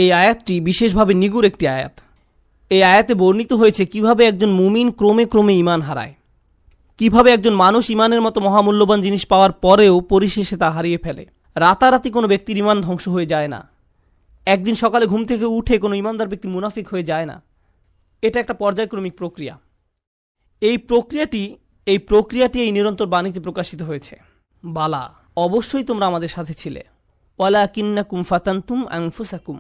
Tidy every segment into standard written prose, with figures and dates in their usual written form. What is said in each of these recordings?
এই আয়াতটি বিশেষভাবে নিগুড় একটি আয়াত। এই আয়াতে বর্ণিত হয়েছে কিভাবে একজন মুমিন ক্রমে ক্রমে ঈমান হারায়, কিভাবে একজন মানুষ ঈমানের মতো মহামূল্যবান জিনিস পাওয়ার পরেও পরিশেষে তা হারিয়ে ফেলে। রাতারাতি কোনো ব্যক্তির ঈমান ধ্বংস হয়ে যায় না, একদিন সকালে ঘুম থেকে উঠে কোনো ঈমানদার ব্যক্তি মুনাফিক হয়ে যায় না। এটা একটা পর্যায়ক্রমিক প্রক্রিয়া। এই প্রক্রিয়াটি এই নিরন্তর বাণীতে প্রকাশিত হয়েছে, বালা অবশ্যই তোমরা আমাদের সাথে ছিলে, ওয়ালাকিন্নাকুম ফাতানতুম আনফুসাকুম।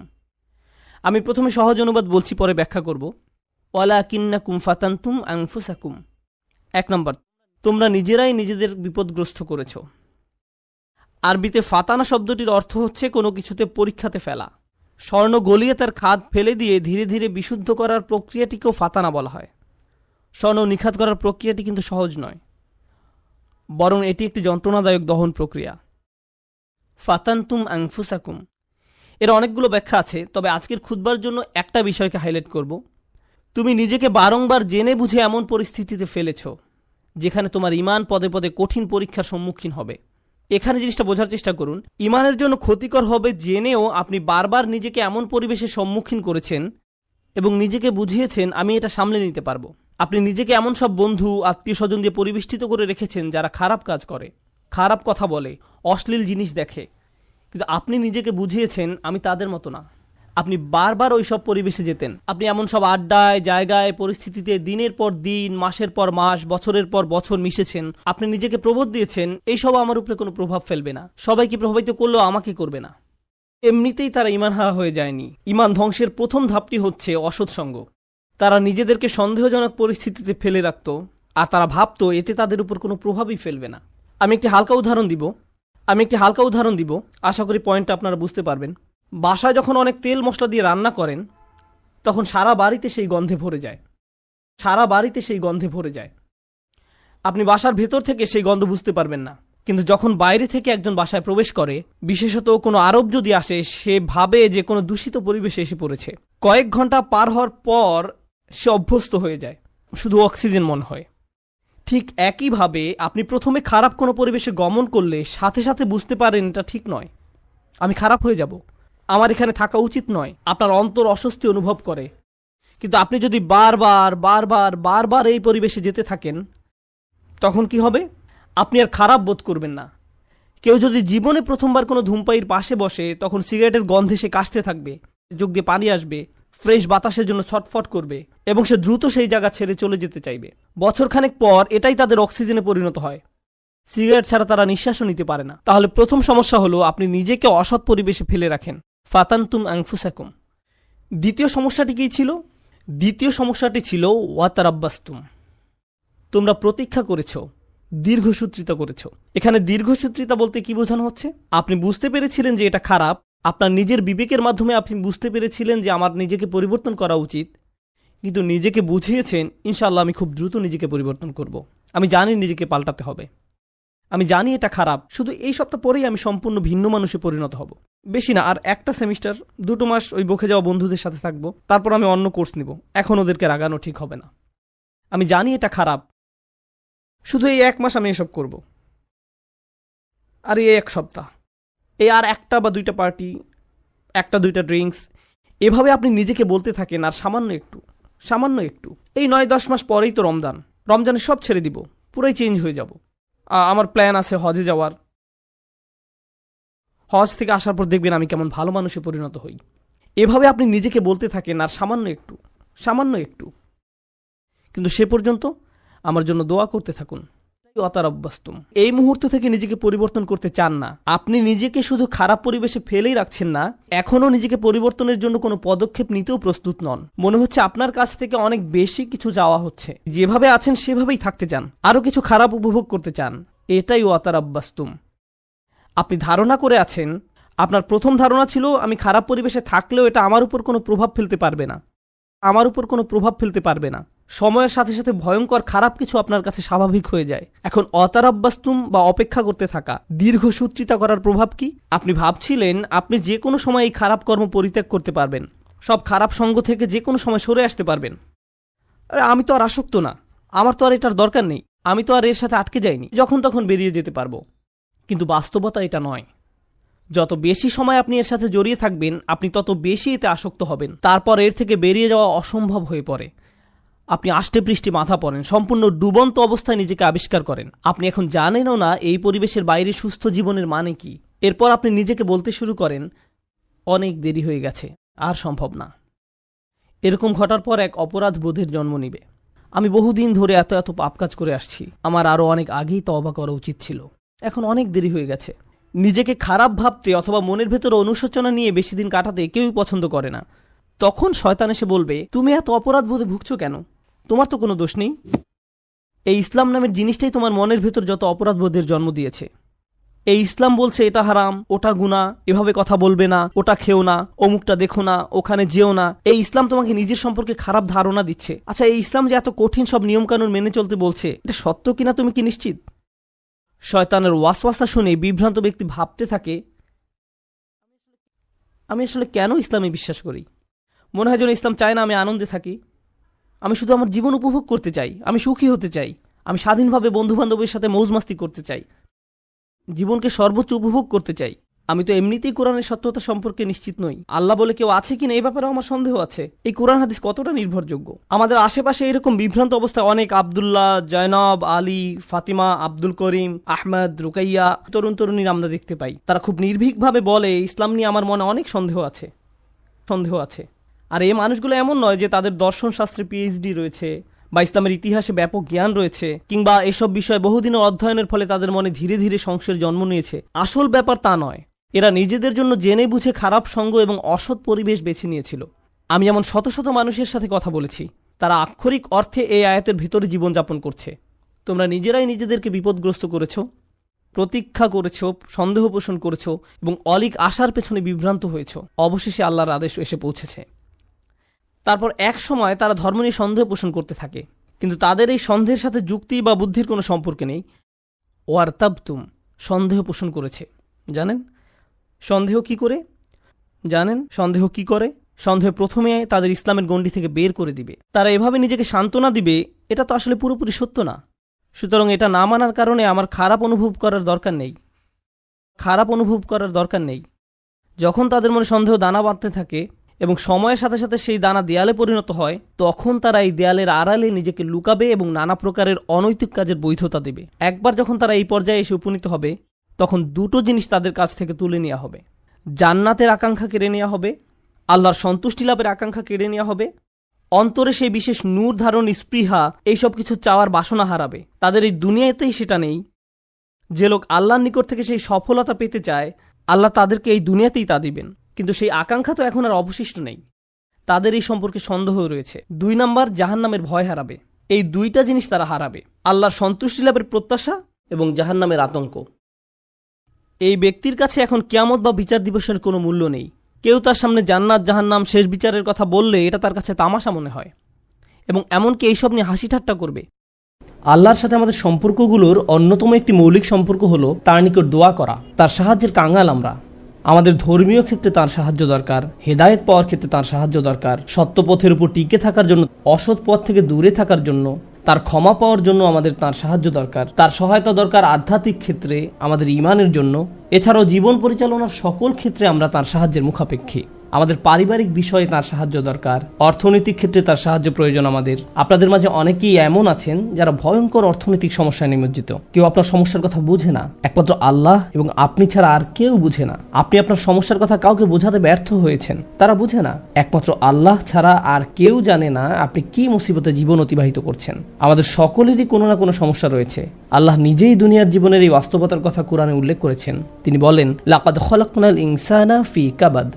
আমি প্রথমে সহজ অনুবাদ বলছি, পরে ব্যাখ্যা করব। ওয়ালাকিন্নাকুম ফাতানতুম আনফুসাকুম। 1 নম্বর, তোমরা নিজেরাই নিজেদের বিপদগ্রস্ত করেছ। আরবিতে ফাতানা শব্দটির অর্থ হচ্ছে কোনো কিছুতে পরীক্ষাতে ফেলা। স্বর্ণ গলিয়ে তার খাদ ফেলে দিয়ে ধীরে ধীরে বিশুদ্ধ করার প্রক্রিয়াটিকেও ফাতানা বলা হয়। স্বর্ণ নিখাত করার প্রক্রিয়াটি কিন্তু সহজ নয়, বরং এটি একটি যন্ত্রণাদায়ক দহন প্রক্রিয়া। ফাতানতুম আনফুসাকুম এর অনেকগুলো ব্যাখ্যা আছে, তবে আজকের খুতবার জন্য একটা বিষয়কে হাইলাইট করব। তুমি নিজেকে বারংবার জেনে বুঝে এমন পরিস্থিতিতে ফেলেছ যেখানে তোমার ঈমান পদে পদে কঠিন পরীক্ষার সম্মুখীন হবে। এখানে জিনিসটা বোঝার চেষ্টা করুন, ঈমানের জন্য ক্ষতিকর হবে জেনেও আপনি বারবার নিজেকে এমন পরিবেশের সম্মুখীন করেছেন এবং নিজেকে বুঝিয়েছেন আমি এটা সামলে নিতে পারবো। আপনি নিজেকে এমন সব বন্ধু আত্মীয় স্বজন দিয়ে পরিবেষ্টিত করে রেখেছেন যারা খারাপ কাজ করে, খারাপ কথা বলে, অশ্লীল জিনিস দেখে, কিন্তু আপনি নিজেকে বুঝিয়েছেন আমি তাদের মতো না। আপনি বারবার ওই সব পরিবেশে যেতেন, আপনি এমন সব আড্ডায়, জায়গায়, পরিস্থিতিতে দিনের পর দিন, মাসের পর মাস, বছরের পর বছর মিশেছেন। আপনি নিজেকে প্রবোধ দিয়েছেন এইসব আমার উপরে কোনো প্রভাব ফেলবে না, সবাইকে প্রভাবিত করলেও আমাকে করবে না। এমনিতেই তারা ঈমান হারা হয়ে যায়নি। ঈমান ধ্বংসের প্রথম ধাপটি হচ্ছে অসৎসঙ্গ। তারা নিজেদেরকে সন্দেহজনক পরিস্থিতিতে ফেলে রাখত, আর তারা ভাবত এতে তাদের উপর কোনো প্রভাবই ফেলবে না। আমি একটি হালকা উদাহরণ দিব, আশা করি পয়েন্টটা আপনারা বুঝতে পারবেন। বাসায় যখন অনেক তেল মশলা দিয়ে রান্না করেন তখন সারা বাড়িতে সেই গন্ধে ভরে যায়। আপনি বাসার ভেতর থেকে সেই গন্ধ বুঝতে পারবেন না, কিন্তু যখন বাইরে থেকে একজন বাসায় প্রবেশ করে, বিশেষত কোনো আরব যদি আসে, সে ভাবে যে কোনো দূষিত পরিবেশে এসে পড়েছে। কয়েক ঘন্টা পার হওয়ার পর সে অভ্যস্ত হয়ে যায়, শুধু অক্সিজেন মনে হয়। ঠিক একইভাবে আপনি প্রথমে খারাপ কোনো পরিবেশে গমন করলে সাথে সাথে বুঝতে পারেন এটা ঠিক নয়, আমি খারাপ হয়ে যাব, আমার এখানে থাকা উচিত নয়। আপনার অন্তর অস্বস্তি অনুভব করে। কিন্তু আপনি যদি বারবার এই পরিবেশে যেতে থাকেন, তখন কি হবে? আপনি আর খারাপ বোধ করবেন না। কেউ যদি জীবনে প্রথমবার কোনো ধূমপায়ীর পাশে বসে, তখন সিগারেটের গন্ধে সে কাশতে থাকবে, চোখ দিয়ে পানি আসবে, ফ্রেশ বাতাসের জন্য ছটফট করবে এবং সে দ্রুত সেই জায়গা ছেড়ে চলে যেতে চাইবে। বছরখানেক পর এটাই তাদের অক্সিজেনে পরিণত হয়। সিগারেট ছাড়া তারা নিঃশ্বাসও নিতে পারে না। তাহলে প্রথম সমস্যা হলো আপনি নিজেকে অসৎ পরিবেশে ফেলে রাখেন। ফাতানতুম আনফুসাকুম। দ্বিতীয় সমস্যাটি কি ছিল? দ্বিতীয় সমস্যাটি ছিল ওয়াতারাব্বাসতুম। তোমরা প্রতীক্ষা করেছ, দীর্ঘসূত্রিতা করেছ। এখানে দীর্ঘসূত্রিতা বলতে কি বোঝানো হচ্ছে? আপনি বুঝতে পেরেছিলেন যে এটা খারাপ, আপনার নিজের বিবেকের মাধ্যমে আপনি বুঝতে পেরেছিলেন যে আমার নিজেকে পরিবর্তন করা উচিত, কিন্তু নিজেকে বুঝিয়েছেন ইনশাআল্লাহ আমি খুব দ্রুত নিজেকে পরিবর্তন করব, আমি জানি নিজেকে পাল্টাতে হবে, আমি জানি এটা খারাপ, শুধু এই সপ্তাহ পরেই আমি সম্পূর্ণ ভিন্ন মানুষে পরিণত হব। বেশি না, আর একটা সেমিস্টার 2 মাস ওই বকে যাওয়া বন্ধুদের সাথে থাকবো, তারপর আমি অন্য কোর্স নিব। এখন ওদেরকে রাগানো ঠিক হবে না, আমি জানি এটা খারাপ, শুধু এই 1 মাস আমি এসব করব। আর এই 1 সপ্তাহ, এই আর 1টা বা 2টা পার্টি, 1টা 2টা ড্রিঙ্কস, এভাবে আপনি নিজেকে বলতে থাকেন। আর সামান্য একটু এই 9-10 মাস পরেই তো রমজানে সব ছেড়ে দিব, পুরাই চেঞ্জ হয়ে যাব। আমার প্ল্যান আছে হজে যাওয়ার, হজ থেকে আসার পর দেখবেন আমি কেমন ভালো মানুষে পরিণত হই। এভাবে আপনি নিজেকে বলতে থাকেন, আর সামান্য একটু, কিন্তু সে পর্যন্ত আমার জন্য দোয়া করতে থাকুন। ওয়াতারাব্বাসতুম। এই মুহূর্ত থেকে নিজেকে পরিবর্তন করতে চান না, আপনি নিজেকে শুধু খারাপ পরিবেশে ফেলেই রাখছেন না, এখনো নিজেকে পরিবর্তনের জন্য কোনো পদক্ষেপ নিতেও প্রস্তুত নন। মনে হচ্ছে আপনার কাছ থেকে অনেক বেশি কিছু চাওয়া হচ্ছে। যেভাবে আছেন সেভাবেই থাকতে চান, আরো কিছু খারাপ উপভোগ করতে চান। এটাই ওয়াতারাব্বাসতুম। আপনি ধারণা করে আছেন, আপনার প্রথম ধারণা ছিল আমি খারাপ পরিবেশে থাকলেও এটা আমার উপর কোনো প্রভাব ফেলতে পারবে না। সময়ের সাথে সাথে ভয়ঙ্কর খারাপ কিছু আপনার কাছে স্বাভাবিক হয়ে যায়। এখন অতারাব্বাস্তুম বা অপেক্ষা করতে থাকা, দীর্ঘসূত্রিতা করার প্রভাব কি? আপনি ভাবছিলেন আপনি যে কোনো সময় এই খারাপ কর্ম পরিত্যাগ করতে পারবেন, সব খারাপ সঙ্গ থেকে যে কোনো সময় সরে আসতে পারবেন। আরে আমি তো আর আসক্ত না, আমার তো আর এটার দরকার নেই, আমি তো আর এর সাথে আটকে যাইনি, যখন তখন বেরিয়ে যেতে পারবো। কিন্তু বাস্তবতা এটা নয়। যত বেশি সময় আপনি এর সাথে জড়িয়ে থাকবেন আপনি তত বেশি এতে আসক্ত হবেন। তারপর এর থেকে বেরিয়ে যাওয়া অসম্ভব হয়ে পড়ে। আপনি আষ্টেপৃষ্ঠে মাথা পড়েন, সম্পূর্ণ ডুবন্ত অবস্থায় নিজেকে আবিষ্কার করেন। আপনি এখন জানেনও না এই পরিবেশের বাইরে সুস্থ জীবনের মানে কি। এরপর আপনি নিজেকে বলতে শুরু করেন, অনেক দেরি হয়ে গেছে, আর সম্ভব না। এরকম ঘটার পর এক অপরাধ বোধের জন্ম নিবে। আমি বহুদিন ধরে এত এত পাপ কাজ করে আসছি, আমার আরও অনেক আগেই তওবা করা উচিত ছিল, এখন অনেক দেরি হয়ে গেছে। নিজেকে খারাপ ভাবতে অথবা মনের ভেতরে অনুশোচনা নিয়ে বেশি দিন কাটাতে কেউই পছন্দ করে না। তখন শয়তান এসে বলবে, তুমি এত অপরাধ বোধে ভুগছো কেন? তোমার তো কোনো দোষ নেই। এই ইসলাম নামের জিনিসটাই তোমার মনের ভেতর যত অপরাধ বোধের জন্ম দিয়েছে। এই ইসলাম বলছে এটা হারাম, ওটা গুনাহ, এভাবে কথা বলবে না, ওটা খেও না, অমুকটা দেখো না, ওখানে যেও না। এই ইসলাম তোমাকে নিজের সম্পর্কে খারাপ ধারণা দিচ্ছে। আচ্ছা, এই ইসলাম যে এত কঠিন সব নিয়মকানুন মেনে চলতে বলছে, এটা সত্য কিনা তুমি কি নিশ্চিত? শয়তানের ওয়াসওয়াসা শুনে বিভ্রান্ত ব্যক্তি ভাবতে থাকে, আমি আসলে কেন ইসলামে বিশ্বাস করি? মনে হয় যেন ইসলাম চায় না আমি আনন্দে থাকি। আমি শুধু আমার জীবন উপভোগ করতে চাই, আমি সুখী হতে চাই, আমি স্বাধীনভাবে বন্ধুবান্ধবের সাথে মৌজমাস্তি করতে চাই, জীবনকে সর্বোচ্চ উপভোগ করতে চাই। আমি তো এমনিতেই কোরআনের সত্যতা সম্পর্কে নিশ্চিত নই। আল্লাহ বলে কেউ আছে কিনা এই ব্যাপারে আমার সন্দেহ আছে। এই কোরআন হাদিস কতটা নির্ভরযোগ্য? আমাদের আশেপাশে এরকম বিভ্রান্ত অবস্থায় অনেক আব্দুল্লাহ, জয়নব, আলী, ফাতিমা, আব্দুল করিম, আহমদ, রুকাইয়া তরুণ তরুণীর আমরা দেখতে পাই। তারা খুব নির্ভীকভাবে বলে, ইসলাম নিয়ে আমার মনে অনেক সন্দেহ আছে। আর এই মানুষগুলো এমন নয় যে তাদের দর্শন শাস্ত্রে পিএইচডি রয়েছে বা ইসলামের ইতিহাসে ব্যাপক জ্ঞান রয়েছে, কিংবা এসব বিষয়ে বহুদিনের অধ্যয়নের ফলে তাদের মনে ধীরে ধীরে সংশয়ের জন্ম নিয়েছে। আসল ব্যাপার তা নয়। এরা নিজেদের জন্য জেনে বুঝে খারাপ সঙ্গ এবং অসৎ পরিবেশ বেছে নিয়েছিল। আমি যেমন শত শত মানুষের সাথে কথা বলেছি, তারা আক্ষরিক অর্থে এই আয়াতের ভিতরে জীবনযাপন করছে। তোমরা নিজেরাই নিজেদেরকে বিপদগ্রস্ত করেছ, প্রতীক্ষা করেছ, সন্দেহ পোষণ করেছ এবং অলিক আশার পেছনে বিভ্রান্ত হয়েছ। অবশেষে আল্লাহর আদেশ এসে পৌঁছেছে। তারপর এক সময় তারা ধর্ম নিয়ে সন্দেহ পোষণ করতে থাকে, কিন্তু তাদের এই সন্দেহের সাথে যুক্তি বা বুদ্ধির কোনো সম্পর্ক নেই। ওয়ারতাবতুম, সন্দেহ পোষণ করেছে। জানেন সন্দেহ কি করে? সন্দেহ প্রথমে তাদের ইসলামের গণ্ডি থেকে বের করে দিবে। তারা এভাবে নিজেকে সান্ত্বনা দিবে, এটা তো আসলে পুরোপুরি সত্য না, সুতরাং এটা না মানার কারণে আমার খারাপ অনুভব করার দরকার নেই। যখন তাদের মনে সন্দেহ দানা বাঁধতে থাকে এবং সময়ের সাথে সাথে সেই দানা দেয়ালে পরিণত হয়, তখন তারা এই দেয়ালের আড়ালে নিজেকে লুকাবে এবং নানা প্রকারের অনৈতিক কাজের বৈধতা দেবে। একবার যখন তারা এই পর্যায়ে এসে উপনীত হবে, তখন দুটো জিনিস তাদের কাছ থেকে তুলে নেওয়া হবে। জান্নাতের আকাঙ্ক্ষা কেড়ে নেওয়া হবে, আল্লাহর সন্তুষ্টি লাভের আকাঙ্ক্ষা কেড়ে নেওয়া হবে। অন্তরে সেই বিশেষ নূর ধারণ, স্পৃহা, এইসব কিছু চাওয়ার বাসনা হারাবে। তাদের এই দুনিয়াতেই সেটা নেই। যে লোক আল্লাহর নিকট থেকে সেই সফলতা পেতে চায়, আল্লাহ তাদেরকে এই দুনিয়াতেই তা দিবেন, কিন্তু সেই আকাঙ্ক্ষা তো এখন আর অবশিষ্ট নেই। তাদের এই সম্পর্কে সন্দেহ রয়েছে। 2 নাম্বার, জাহান্নামের ভয় হারাবে। এই দুইটা জিনিস তারা হারাবে, আল্লাহর সন্তুষ্টি লাভের প্রত্যাশা এবং জাহান্নামের আতঙ্ক। এই ব্যক্তির কাছে এখন কিয়ামত বা বিচার দিবসের কোনো মূল্য নেই। কেউ তার সামনে জান্নাত, জাহান্নাম, শেষ বিচারের কথা বললে এটা তার কাছে তামাশা মনে হয় এবং এমনকি এইসব নিয়ে হাসি ঠাট্টা করবে। আল্লাহর সাথে আমাদের সম্পর্কগুলোর অন্যতম একটি মৌলিক সম্পর্ক হলো তার নিকট দোয়া করা। তার সাহায্যের কাঙ্গাল আমরা। আমাদের ধর্মীয় ক্ষেত্রে তার সাহায্য দরকার, হেদায়েত পাওয়ার ক্ষেত্রে তার সাহায্য দরকার, সত্য পথের উপর টিকে থাকার জন্য, অসৎ পথ থেকে দূরে থাকার জন্য, তার ক্ষমা পাওয়ার জন্য আমাদের তার সাহায্য দরকার। তার সহায়তা দরকার আধ্যাত্মিক ক্ষেত্রে, আমাদের ঈমানের জন্য। এছাড়াও জীবন পরিচালনার সকল ক্ষেত্রে আমরা তার সাহায্যের মুখাপেক্ষী। আমাদের পারিবারিক বিষয়ে তার সাহায্য দরকার, অর্থনৈতিক ক্ষেত্রে তার সাহায্য প্রয়োজন আমাদের। আপনাদের মাঝে অনেকেই এমন আছেন যারা ভয়ঙ্কর অর্থনৈতিক সমস্যায় নিমজ্জিত। কেউ আপনার সমস্যার কথা বুঝে না, একমাত্র আল্লাহ এবং আপনি ছাড়া আর কেউ বুঝে না। আপনি আপনার সমস্যার কথা কাউকে বোঝাতে ব্যর্থ হয়েছেন, তারা বুঝে না। একমাত্র আল্লাহ ছাড়া আর কেউ জানে না আপনি কি মুসিবতে জীবন অতিবাহিত করছেন। আমাদের সকলেরই কোনো না কোনো সমস্যা রয়েছে। আল্লাহ নিজেই দুনিয়ার জীবনের এই বাস্তবতার কথা কোরআনে উল্লেখ করেছেন। তিনি বলেন, লাকাদ খলাকনাল ইনসানা ফি কাবাদ,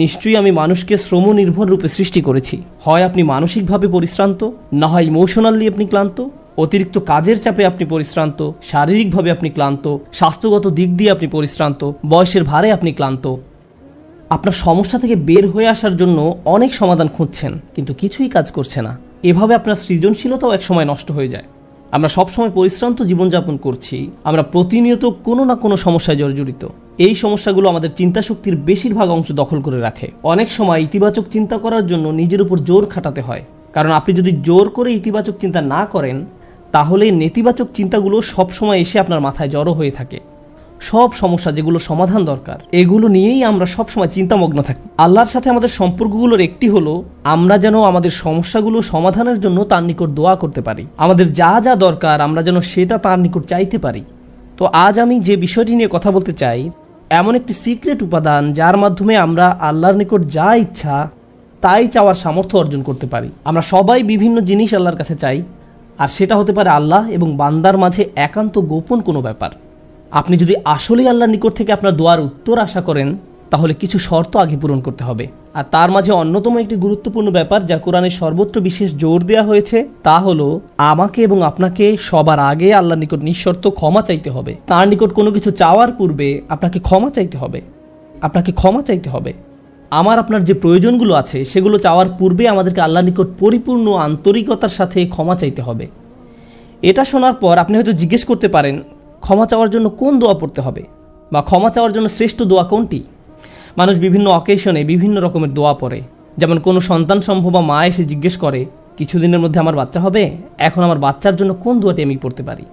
নিশ্চয়ই আমি মানুষকে শ্রম নির্ভর রূপে সৃষ্টি করেছি। হয় আপনি মানসিকভাবে পরিশ্রান্ত, না হয় ইমোশনালি আপনি ক্লান্ত। অতিরিক্ত কাজের চাপে আপনি পরিশ্রান্ত, শারীরিকভাবে আপনি ক্লান্ত, স্বাস্থ্যগত দিক দিয়ে আপনি পরিশ্রান্ত, বয়সের ভারে আপনি ক্লান্ত। আপনার সমস্যা থেকে বের হয়ে আসার জন্য অনেক সমাধান খুঁজছেন, কিন্তু কিছুই কাজ করছে না। এভাবে আপনার সৃজনশীলতাও একসময় নষ্ট হয়ে যায়। আমরা সবসময় পরিশ্রান্ত জীবনযাপন করছি, আমরা প্রতিনিয়ত কোনো না কোনো সমস্যায় জর্জরিত। এই সমস্যাগুলো আমাদের চিন্তাশক্তির বেশিরভাগ অংশ দখল করে রাখে। অনেক সময় ইতিবাচক চিন্তা করার জন্য নিজের উপর জোর খাটাতে হয়, কারণ আপনি যদি জোর করে ইতিবাচক চিন্তা না করেন, তাহলে নেতিবাচক চিন্তাগুলো সবসময় এসে আপনার মাথায় জড়ো হয়ে থাকে। সব সমস্যা যেগুলো সমাধান দরকার এগুলো নিয়েই আমরা সবসময় চিন্তামগ্ন থাকি। আল্লাহর সাথে আমাদের সম্পর্কগুলোর একটি হলো আমরা যেন আমাদের সমস্যাগুলো সমাধানের জন্য তার নিকট দোয়া করতে পারি, আমাদের যা যা দরকার আমরা যেন সেটা তার নিকট চাইতে পারি। তো আজ আমি যে বিষয়টি নিয়ে কথা বলতে চাই এমন একটি সিক্রেট উপাদান যার মাধ্যমে আমরা আল্লাহর নিকট যা ইচ্ছা তাই চাওয়ার সামর্থ্য অর্জন করতে পারি। আমরা সবাই বিভিন্ন জিনিস আল্লাহর কাছে চাই, আর সেটা হতে পারে আল্লাহ এবং বান্দার মাঝে একান্ত গোপন কোনো ব্যাপার। আপনি যদি আসলেই আল্লাহর নিকট থেকে আপনার দোয়ার উত্তর আশা করেন তাহলে কিছু শর্ত আগে পূরণ করতে হবে। আর তার মাঝে অন্যতম একটি গুরুত্বপূর্ণ ব্যাপার যা কোরআনে সর্বত্র বিশেষ জোর দেওয়া হয়েছে তা হলো আমাকে এবং আপনাকে সবার আগে আল্লাহর নিকট নিঃশর্ত ক্ষমা চাইতে হবে। তার নিকট কোনো কিছু চাওয়ার পূর্বে আপনাকে ক্ষমা চাইতে হবে, আপনাকে ক্ষমা চাইতে হবে। আমার আপনার যে প্রয়োজনগুলো আছে সেগুলো চাওয়ার পূর্বে আমাদেরকে আল্লাহর নিকট পরিপূর্ণ আন্তরিকতার সাথে ক্ষমা চাইতে হবে। এটা শোনার পর আপনি হয়তো জিজ্ঞেস করতে পারেন ক্ষমা চাওয়ার জন্য কোন দোয়া পড়তে হবে বা ক্ষমা চাওয়ার জন্য শ্রেষ্ঠ দোয়া কোনটি। মানুষ বিভিন্ন অকেশনে বিভিন্ন রকমের দোয়া পড়ে। যেমন কোনো সন্তান সম্ভব বা মা এসে জিজ্ঞেস করে কিছুদিনের মধ্যে আমার বাচ্চা হবে, এখন আমার বাচ্চার জন্য কোন দোয়াটি আমি পড়তে পারি।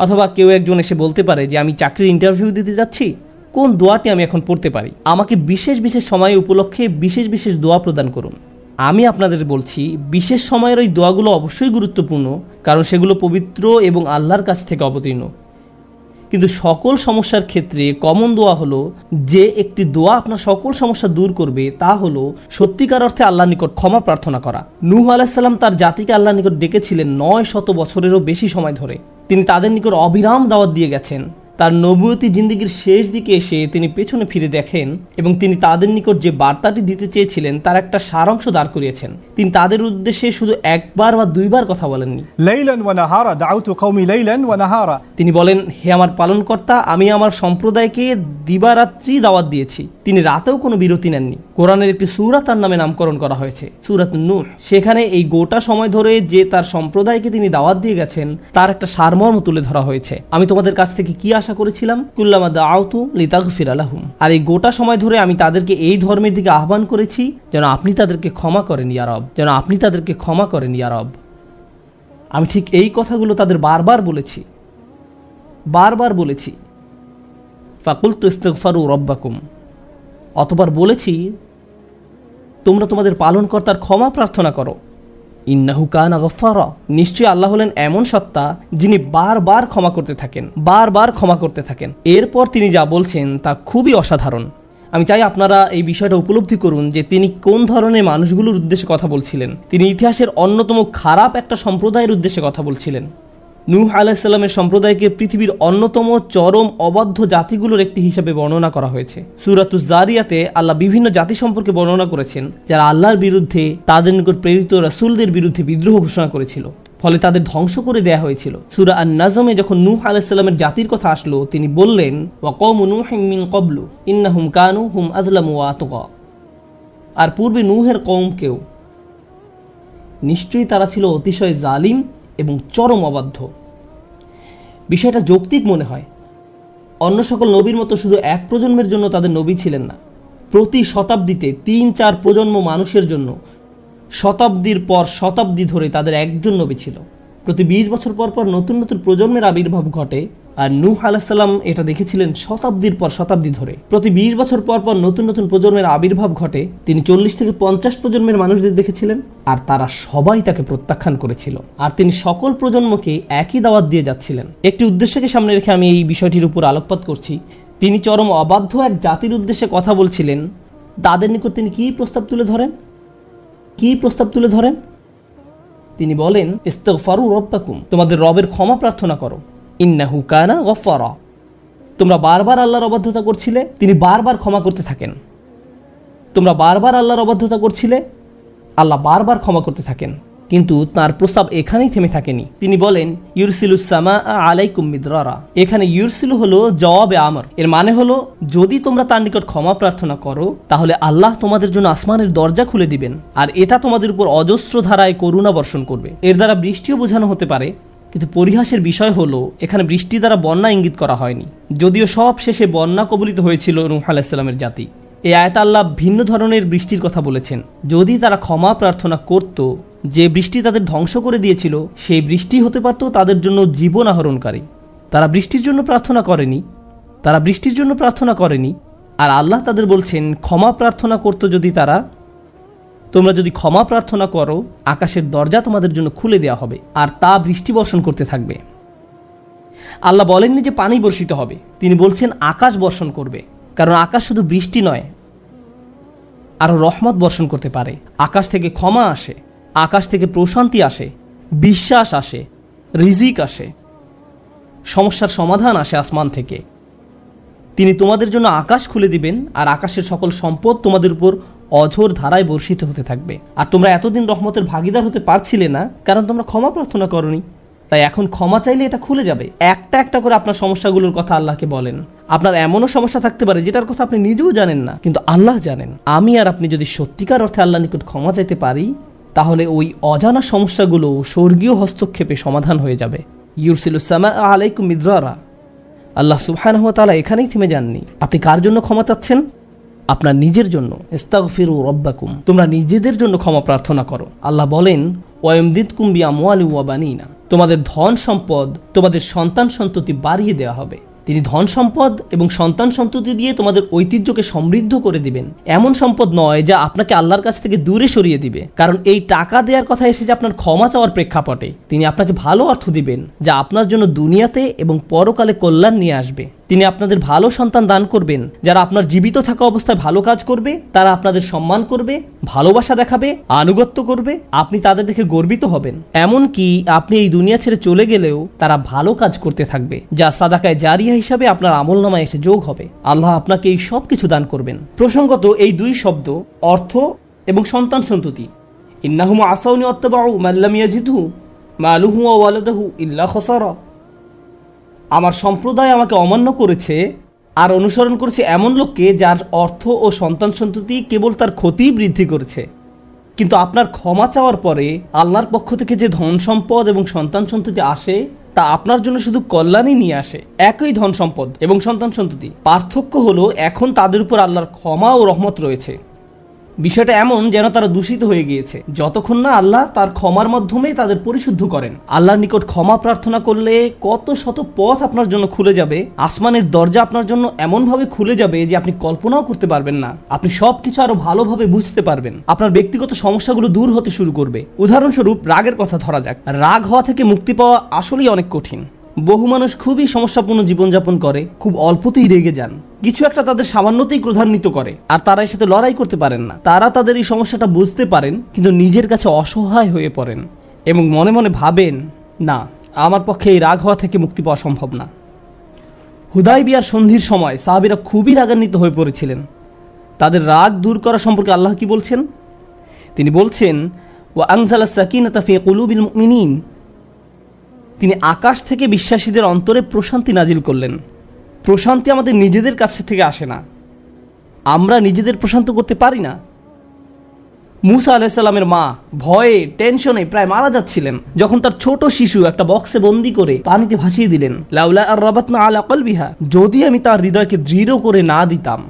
অথবা কেউ একজন এসে বলতে পারে যে আমি চাকরির ইন্টারভিউ দিতে যাচ্ছি, কোন দোয়াটি আমি এখন পড়তে পারি, আমাকে বিশেষ বিশেষ সময় উপলক্ষে বিশেষ বিশেষ দোয়া প্রদান করুন। আমি আপনাদের বলছি বিশেষ সময়ের ওই দোয়াগুলো অবশ্যই গুরুত্বপূর্ণ, কারণ সেগুলো পবিত্র এবং আল্লাহর কাছ থেকে অবতীর্ণ। কিন্তু সকল সমস্যার ক্ষেত্রে কমন দোয়া হলো যে একটি দোয়া আপনার সকল সমস্যা দূর করবে, তা হলো সত্যিকার অর্থে আল্লাহর নিকট ক্ষমা প্রার্থনা করা। নূহ আলাইহিস সালাম তার জাতিকে আল্লাহর নিকট ডেকেছিলেন 900 বছরেরও বেশি সময় ধরে। তিনি তাদের নিকট অবিরাম দাওয়াত দিয়ে গেছেন। তার নবুয়তি জিন্দেগির শেষ দিকে এসে তিনি পেছনে ফিরে দেখেন এবং তিনি তাদের নিকট যে বার্তাটি দিতে চেয়েছিলেন তার একটা সারাংশ দাঁড় করিয়েছেন। তিনি তাদের উদ্দেশ্যে শুধু একবার বা দুইবার কথা বলেননি। লাইলান ওয়া নাহারা দাউতু কওমি লাইলান ওয়া নাহারা। তিনি বলেন, হে আমার পালনকর্তা, আমি আমার সম্প্রদায়কে দিবারাত্রি দাওয়াত দিয়েছি। তিনি রাতেও কোনো বিরতি নেননি। কোরআনের একটি সূরা তার নামে নামকরণ করা হয়েছে, সূরাতুন নূহ। সেখানে এই গোটা সময় ধরে যে তার সম্প্রদায়কে তিনি দাওয়াত দিয়ে গেছেন তার একটা সারমর্ম তুলে ধরা হয়েছে। আমি তোমাদের কাছ থেকে কি আশা করেছিলাম? কুল্লামা দাআউতু লিতাগফিরা লাহুম। আর এই গোটা সময় ধরে আমি তাদেরকে এই ধর্মের দিকে আহ্বান করেছি যেন আপনি তাদেরকে ক্ষমা করেন ইয়া রব, যেন আপনি তাদেরকে ক্ষমা করেন ইয়া রব। আমি ঠিক এই কথাগুলো তাদের বারবার বলেছি, বারবার বলেছি। ফাকুলতু ইস্তিগফারু রাব্বাকুম। অতঃপর বলেছি তোমরা তোমাদের পালনকর্তার ক্ষমা প্রার্থনা করো। ইন্নাহু কানা গফফারা। নিশ্চয়ই আল্লাহ হলেন এমন সত্তা যিনি বারবার ক্ষমা করতে থাকেন, বারবার ক্ষমা করতে থাকেন। এরপর তিনি যা বলছেন তা খুবই অসাধারণ। আমি চাই আপনারা এই বিষয়টা উপলব্ধি করুন যে তিনি কোন ধরনের মানুষগুলোর উদ্দেশ্যে কথা বলছিলেন। তিনি ইতিহাসের অন্যতম খারাপ একটা সম্প্রদায়ের উদ্দেশ্যে কথা বলছিলেন। নূহ আলাইহিস সালামের সম্প্রদায়কে পৃথিবীর অন্যতম চরম অবাধ্য জাতিগুলোর একটি হিসেবে বর্ণনা করা হয়েছে। সূরাতুজ জারিয়াতে আল্লাহ বিভিন্ন জাতি সম্পর্কে বর্ণনা করেছেন যারা আল্লাহর বিরুদ্ধে, তাদের নিকট প্রেরিত রাসূলদের বিরুদ্ধে বিদ্রোহ ঘোষণা করেছিল, ফলে তাদের ধ্বংস করে দেয়া হয়েছিল। সূরা আন-নাজমে যখন নূহ আলাইহিস সালামের জাতির কথা আসলো তিনি বললেন, ওয়া কওমু নূহিম মিন ক্বাবলু ইন্নাহুম কানু হুম আযলামু ওয়া আতগা। আর পূর্বে নূহের কওমকেও, নিশ্চয়ই তারা ছিল অতিশয় জালিম এবং চরম অবাধ্য। বিষয়টা যৌক্তিক মনে হয়। অন্য সকল নবীর মতো শুধু এক প্রজন্মের জন্য তাদের নবী ছিলেন না, প্রতি শতাব্দীতে ৩-৪ প্রজন্ম মানুষের জন্য শতাব্দীর পর শতাব্দী ধরে তাদের একজন নবী ছিল। প্রতি ২০ বছর পর পর নতুন নতুন প্রজন্মের আবির্ভাব ঘটে, আর নূহ আলাইহিস সালাম এটা দেখেছিলেন শতাব্দীর পর শতাব্দী ধরে। প্রতি ২০ বছর পর পর নতুন নতুন প্রজন্মের আবির্ভাব ঘটে। তিনি ৪০ থেকে ৫০ প্রজন্মের মানুষদের দেখেছিলেন, আর তারা সবাই তাকে প্রত্যাখ্যান করেছিল। আর তিনি সকল প্রজন্মকে একই দাওয়াত দিয়ে যাচ্ছিলেন। একটি উদ্দেশ্যকে সামনে রেখে আমি এই বিষয়টির উপর আলোকপাত করছি। তিনি চরম অবাধ্য এক জাতির উদ্দেশ্যে কথা বলছিলেন। তাদের নিকট তিনি কি প্রস্তাব তুলে ধরেন? কি প্রস্তাব তুলে ধরেন? তিনি বলেন, ইস্তিগফারু রাব্বাকুম, তোমাদের রবের ক্ষমা প্রার্থনা করো। ইন্নাহু কানা গফফারা। তোমরা বারবার আল্লাহর অবাধ্যতা করছিলে, তিনি বারবার ক্ষমা করতে থাকেন। তোমরা বারবার আল্লাহর অবাধ্যতা করছিলে, আল্লাহ বারবার ক্ষমা করতে থাকেন। কিন্তু তার প্রস্তাব এখানেই থেমে থাকেনি। তিনি বলেন, ইউরসিলুস সামা আলাইকুম মিদরারা। এখানে ইউরসিলু হলো জওয়াবে আমর। এর মানে হলো যদি তোমরা তার নিকট ক্ষমা প্রার্থনা করো তাহলে আল্লাহ তোমাদের জন্য আসমানের দরজা খুলে দিবেন, আর এটা তোমাদের উপর অজস্র ধারায় করুণা বর্ষণ করবে। এর দ্বারা বৃষ্টিও বোঝানো হতে পারে, কিন্তু পরিহাসের বিষয় হলো এখানে বৃষ্টি দ্বারা বন্যা ইঙ্গিত করা হয়নি, যদিও সব শেষে বন্যা কবলিত হয়েছিল নূহ আলাইহিস সালামের জাতি। এই আয়াতে আল্লাহ ভিন্ন ধরনের বৃষ্টির কথা বলেছেন। যদি তারা ক্ষমা প্রার্থনা করত, যে বৃষ্টি তাদের ধ্বংস করে দিয়েছিল সেই বৃষ্টি হতে পারত তাদের জন্য জীবন আহরণকারী। তারা বৃষ্টির জন্য প্রার্থনা করেনি, তারা বৃষ্টির জন্য প্রার্থনা করেনি, আর আল্লাহ তাদের বলছেন ক্ষমা প্রার্থনা করতো যদি তারা, তোমরা যদি ক্ষমা প্রার্থনা করো আকাশের দরজা তোমাদের জন্য খুলে দেওয়া হবে আর তা বৃষ্টি বর্ষণ করতে থাকবে। আল্লাহ বলেননি যে পানি বর্ষিত হবে, তিনি বলছেন আকাশ বর্ষণ করবে, কারণ আকাশ শুধু বৃষ্টি নয়, আরো রহমত বর্ষণ করতে পারে। আকাশ থেকে ক্ষমা আসে, আকাশ থেকে প্রশান্তি আসে, বিশ্বাস আসে, রিজিক আসে, সমস্যার সমাধান আসে আসমান থেকে। তিনি তোমাদের জন্য আকাশ খুলে দিবেন আর আকাশের সকল সম্পদ তোমাদের উপর অঝোর ধারায় বর্ষিত হতে থাকবে। আর তোমরা এতদিন রহমতের ভাগিদার হতে পারছিলে না, কারণ তোমরা ক্ষমা প্রার্থনা করনি। তাই এখন ক্ষমা চাইলে এটা খুলে যাবে। একটা একটা করে আপনার সমস্যাগুলোর কথা আল্লাহকে বলেন। আপনার এমনও সমস্যা থাকতে পারে যেটার কথা আপনি নিজেও জানেন না, কিন্তু আল্লাহ জানেন। আমি আর আপনি যদি সত্যিকার অর্থে আল্লাহর নিকট ক্ষমা চাইতে পারি, তাহলে ওই অজানা সমস্যাগুলো স্বর্গীয় হস্তক্ষেপে সমাধান হয়ে যাবে। ইউরসিলুস সামা আলাইকুম মিদরারা। আল্লাহ সুবহানাহু ওয়া তাআলা এখানেই থেমে যাননি। আপনি কার জন্য ক্ষমা চাচ্ছেন? আপনার নিজের জন্য। ইস্তাগফিরু রাব্বাকুম, তোমরা নিজেদের জন্য ক্ষমা প্রার্থনা করো। আল্লাহ বলেন ওয়ায়ুমদিদকুম বিআমওয়ালি ওয়া বানিনা, তোমাদের ধন সম্পদ, তোমাদের সন্তান সন্ততি বাড়িয়ে দেওয়া হবে। তিনি ধন সম্পদ এবং সন্তান সন্ততি দিয়ে তোমাদের ঐতিহ্যকে সমৃদ্ধ করে দিবেন। এমন সম্পদ নয় যা আপনাকে আল্লাহর কাছ থেকে দূরে সরিয়ে দিবে, কারণ এই টাকা দেওয়ার কথা এসেছে আপনার ক্ষমা চাওয়ার প্রেক্ষাপটে। তিনি আপনাকে ভালো অর্থ দিবেন যা আপনার জন্য দুনিয়াতে এবং পরকালে কল্যাণ নিয়ে আসবে। তিনি আপনাদের ভালো সন্তান দান করবেন যারা আপনার জীবিত থাকা অবস্থায় ভালো কাজ করবে, তারা আপনাদের সম্মান করবে, ভালোবাসা দেখাবে, আনুগত্য করবে, আপনি তাদের দেখে গর্বিত হবেন। এমনকি আপনি এই দুনিয়া ছেড়ে চলে গেলেও তারা ভালো কাজ করতে থাকবে, যা সাদাকায়ে জারিয়া হিসাবে আপনার আমলনামায় এসে যোগ হবে। আল্লাহ আপনাকে এই সব কিছু দান করবেন। প্রসঙ্গত এই দুই শব্দ অর্থ এবং সন্তান সন্ততি, ইন্নাহুম আসাউনি ওয়াত্তাবাউ মান লাম ইয়াজিদহু মালুহু ওয়া ওয়ালাদুহু ইল্লা খাসারা। আমার সম্প্রদায় আমাকে অমান্য করেছে আর অনুসরণ করেছে এমন লোককে যার অর্থ ও সন্তান সন্ততি কেবল তার ক্ষতি বৃদ্ধি করেছে। কিন্তু আপনার ক্ষমা চাওয়ার পরে আল্লাহর পক্ষ থেকে যে ধন সম্পদ এবং সন্তান সন্ততি আসে তা আপনার জন্য শুধু কল্যাণই নিয়ে আসে। একই ধন সম্পদ এবং সন্তান সন্ততি, পার্থক্য হলো এখন তাদের উপর আল্লাহর ক্ষমা ও রহমত রয়েছে। বিষয়টা এমন যেন তারা দূষিত হয়ে গিয়েছে, যতক্ষণ না আল্লাহ তার ক্ষমার মাধ্যমে তাদের পরিশুদ্ধ করেন। আল্লাহর নিকট ক্ষমা প্রার্থনা করলে কত শত পথ আপনার জন্য খুলে যাবে। আসমানের দরজা আপনার জন্য এমনভাবে খুলে যাবে যে আপনি কল্পনাও করতে পারবেন না। আপনি সবকিছু আরো ভালোভাবে বুঝতে পারবেন। আপনার ব্যক্তিগত সমস্যাগুলো দূর হতে শুরু করবে। উদাহরণস্বরূপ রাগের কথা ধরা যাক। রাগ হওয়া থেকে মুক্তি পাওয়া আসলেই অনেক কঠিন। বহু মানুষ খুবই সমস্যাপূর্ণ জীবনযাপন করে, খুব অল্পতেই রেগে যান, কিছু একটা তাদের সামান্যতেই ক্রোধান্বিত করে, আর তারা এর সাথে লড়াই করতে পারেন না। তারা তাদের এই সমস্যাটা বুঝতে পারেন, কিন্তু নিজের কাছে অসহায় হয়ে পড়েন এবং মনে মনে ভাবেন, না, আমার পক্ষে এই রাগ হওয়া থেকে মুক্তি পাওয়া সম্ভব না। হুদায়বিয়ার সন্ধির সময় সাহাবীরা খুবই রাগান্বিত হয়ে পড়েছিলেন। তাদের রাগ দূর করা সম্পর্কে আল্লাহ কি বলছেন? তিনি বলছেন ওয়া আনজালাস সাকিনাতা ফি কুলুবিল মুমিনিন, তিনি আকাশ থেকে বিশ্বাসীদের অন্তরে প্রশান্তি নাজিল করলেন। প্রশান্তি আমাদের নিজেদের কাছ থেকে আসে না, আমরা নিজেদের প্রশান্ত করতে পারি না। মুসা আলাইহিস সালামের মা ভয়ে টেনশনে প্রায় মারা যাচ্ছিলেন যখন তার ছোট শিশু একটা বক্সে বন্দি করে পানিতে ভাসিয়ে দিলেন। লাউলা আর রাবাতনা আলা কলবিহা, যদি আমি তার হৃদয়কে দৃঢ় করে না দিতাম।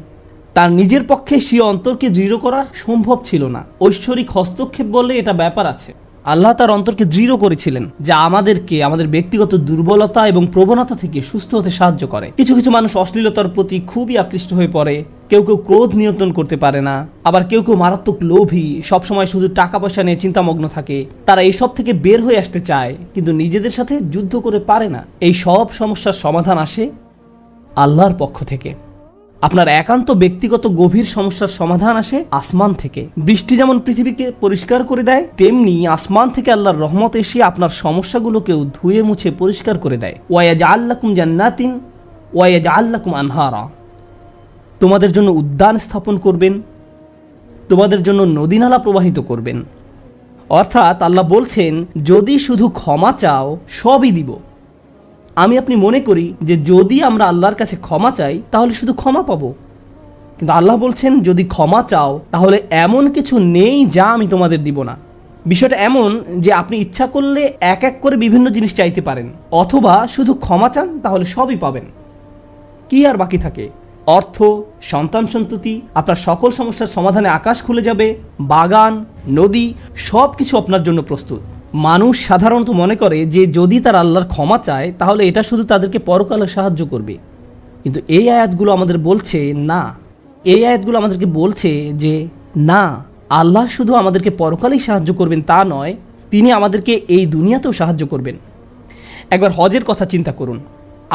তার নিজের পক্ষে সে অন্তরকে দৃঢ় করা সম্ভব ছিল না। ঐশ্বরিক হস্তক্ষেপ বলে এটা ব্যাপার আছে। আল্লাহ তার অন্তরকে দৃঢ় করেছিলেন, যা আমাদেরকে আমাদের ব্যক্তিগত দুর্বলতা এবং প্রবণতা থেকে সুস্থ হতে সাহায্য করে। কিছু কিছু মানুষ অশ্লীলতার প্রতি খুবই আকৃষ্ট হয়ে পড়ে, কেউ কেউ ক্রোধ নিয়ন্ত্রণ করতে পারে না, আবার কেউ কেউ মারাত্মক লোভী, সবসময় শুধু টাকা পয়সা নিয়ে চিন্তামগ্ন থাকে। তারা এইসব থেকে বের হয়ে আসতে চায়, কিন্তু নিজেদের সাথে যুদ্ধ করে পারে না। এই সব সমস্যার সমাধান আসে আল্লাহর পক্ষ থেকে। আপনার একান্ত ব্যক্তিগত গভীর সমস্যার সমাধান আসে আসমান থেকে। বৃষ্টি যেমন পৃথিবীকে পরিষ্কার করে দেয়, তেমনি আসমান থেকে আল্লাহর রহমত এসে আপনার সমস্যাগুলোকেও ধুয়ে মুছে পরিষ্কার করে দেয়। ওয়ায়াজআল লাকুম জান্নাতিন ওয়ায়াজআল লাকুম আনহারা, তোমাদের জন্য উদ্যান স্থাপন করবেন, তোমাদের জন্য নদীনালা প্রবাহিত করবেন। অর্থাৎ আল্লাহ বলছেন, যদি শুধু ক্ষমা চাও সবই দিব। আমি আপনি মনে করি যে যদি আমরা আল্লাহর কাছে ক্ষমা চাই তাহলে শুধু ক্ষমা পাবো, কিন্তু আল্লাহ বলছেন যদি ক্ষমা চাও তাহলে এমন কিছু নেই যা আমি তোমাদের দিব না। বিষয়টা এমন যে আপনি ইচ্ছা করলে এক এক করে বিভিন্ন জিনিস চাইতে পারেন, অথবা শুধু ক্ষমা চান তাহলে সবই পাবেন। কি আর বাকি থাকে? অর্থ, সন্তান সন্ততি, আপনার সকল সমস্যার সমাধানে আকাশ খুলে যাবে, বাগান, নদী, সব কিছু আপনার জন্য প্রস্তুত। মানুষ সাধারণত মনে করে যে যদি তার আল্লাহর ক্ষমা চায় তাহলে এটা শুধু তাদেরকে পরকালে সাহায্য করবে, কিন্তু এই আয়াতগুলো আমাদের বলছে না, এই আয়াতগুলো আমাদেরকে বলছে যে না, আল্লাহ শুধু আমাদেরকে পরকালেই সাহায্য করবেন তা নয়, তিনি আমাদেরকে এই দুনিয়াতেও সাহায্য করবেন। একবার হজের কথা চিন্তা করুন।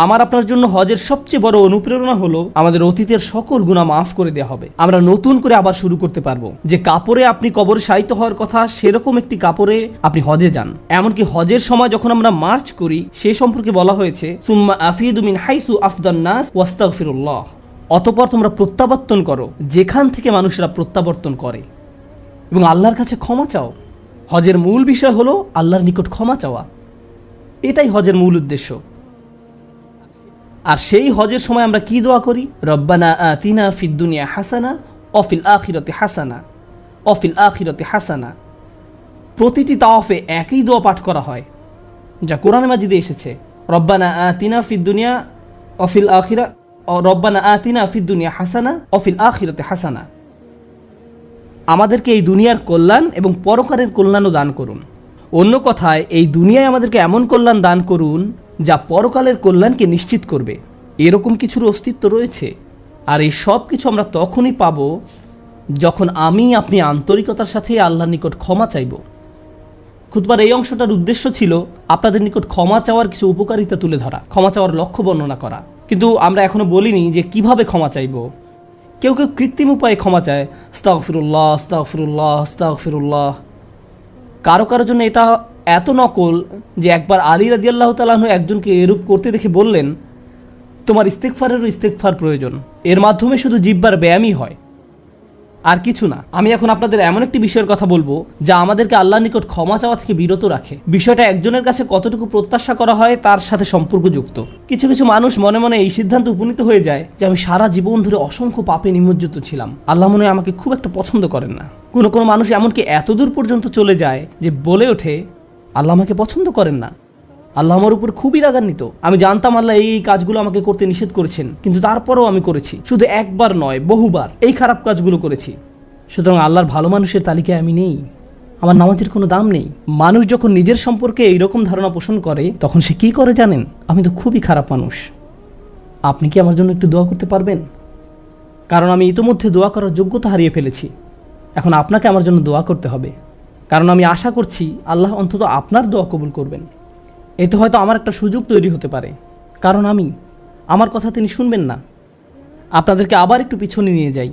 আমার আপনার জন্য হজের সবচেয়ে বড় অনুপ্রেরণা হলো আমাদের অতীতের সকল গুনাহ মাফ করে দেওয়া হবে, আমরা নতুন করে আবার শুরু করতে পারবো। যে কাপড়ে আপনি কবরে শায়িত হওয়ার কথা, সেরকম একটি কাপড়ে আপনি হজে যান। এমনকি হজের সময় যখন আমরা মার্চ করি, সে সম্পর্কে বলা হয়েছে সুম্মা আফিদু মিন হাইসু আফদান নাস ওয়াস্তাগফিরুল্লাহ, অতঃপর তোমরা প্রত্যাবর্তন করো যেখান থেকে মানুষরা প্রত্যাবর্তন করে এবং আল্লাহর কাছে ক্ষমা চাও। হজের মূল বিষয় হলো আল্লাহর নিকট ক্ষমা চাওয়া, এটাই হজের মূল উদ্দেশ্য। আর সেই হজের সময় আমরা কি দোয়া করি? রব্বানা আতিনা ফিদ দুনিয়া হাসানা অফিল আখিরাতি হাসানা অফিল আখিরাতি হাসানা। প্রতিটি তাওয়াফে একই দোয়া পাঠ করা হয়, যা কোরআনে মাজিদে এসেছে। রব্বানা আতিনা ফিদ দুনিয়া অফিল আখিরা, রব্বানা আতিনা ফিদ দুনিয়া হাসানা অফিল আখিরাতি হাসানা। আমাদেরকে এই দুনিয়ার কল্যাণ এবং পরকালের কল্যাণও দান করুন। অন্য কথায়, এই দুনিয়ায় আমাদেরকে এমন কল্যাণ দান করুন যা পরকালের কল্যাণকে নিশ্চিত করবে। এরকম কিছুর অস্তিত্ব রয়েছে। আর এই সব কিছু আমরা তখনই পাব যখন আপনি আন্তরিকতার সাথে আল্লাহর নিকট ক্ষমা চাইব। খুতবার এই অংশটার উদ্দেশ্য ছিল আপনাদের নিকট ক্ষমা চাওয়ার কিছু উপকারিতা তুলে ধরা, ক্ষমা চাওয়ার লক্ষ্য বর্ণনা করা। কিন্তু আমরা এখনো বলিনি যে কিভাবে ক্ষমা চাইব। কেউ কেউ কৃত্রিম উপায়ে ক্ষমা চায়, আস্তাগফিরুল্লাহ আস্তাগফিরুল্লাহ আস্তাগফিরুল্লাহ। কারো কারো জন্য এটা এত নকল যে একবার আলী রাদিয়াল্লাহু তাআলা আনহু একজনকে এরূপ করতে দেখে বললেন, তোমার ইস্তেগফারেরও ইস্তেগফার প্রয়োজন, এর মাধ্যমে শুধু জিহ্বার ব্যায়ামই হয়, আর কিছু না। আমি এখন আপনাদের এমন একটি বিষয়ের কথা বলবো যা আমাদেরকে আল্লাহর নিকট ক্ষমা চাওয়া থেকে বিরত রাখে। বিষয়টা একজনের কাছে কতটুকু প্রত্যাশা করা হয় তার সাথে সম্পর্কযুক্ত। কিছু কিছু মানুষ মনে মনে এই সিদ্ধান্তে উপনীত হয়ে যায় যে আমি সারা জীবন ধরে অসংখ্য পাপে নিমজ্জিত ছিলাম, আল্লাহ মনে হয় আমাকে খুব একটা পছন্দ করেন না। কোনো কোনো মানুষ এমনকি এতদূর পর্যন্ত চলে যায় যে বলে ওঠে, আল্লাহ আমাকে পছন্দ করেন না, আল্লাহ আমার উপর খুবই রাগান্বিত। আমি জানতাম আল্লাহ এই কাজগুলো আমাকে করতে নিষেধ করেছেন, কিন্তু তারপরেও আমি করেছি। শুধু একবার নয়, বহুবার এই খারাপ কাজগুলো করেছি। সুতরাং আল্লাহর ভালো মানুষের তালিকায় আমি নেই, আমার নামাজের কোনো দাম নেই। মানুষ যখন নিজের সম্পর্কে এইরকম ধারণা পোষণ করে, তখন সে কি করে জানেন? আমি তো খুবই খারাপ মানুষ। আপনি কি আমার জন্য একটু দোয়া করতে পারবেন? কারণ আমি ইতোমধ্যে দোয়া করার যোগ্যতা হারিয়ে ফেলেছি। এখন আপনাকে আমার জন্য দোয়া করতে হবে, কারণ আমি আশা করছি আল্লাহ অন্তত আপনার দোয়া কবুল করবেন। এতে হয়তো আমার একটা সুযোগ তৈরি হতে পারে, কারণ আমার কথা তিনি শুনবেন না। আপনাদেরকে আবার একটু পিছনে নিয়ে যাই।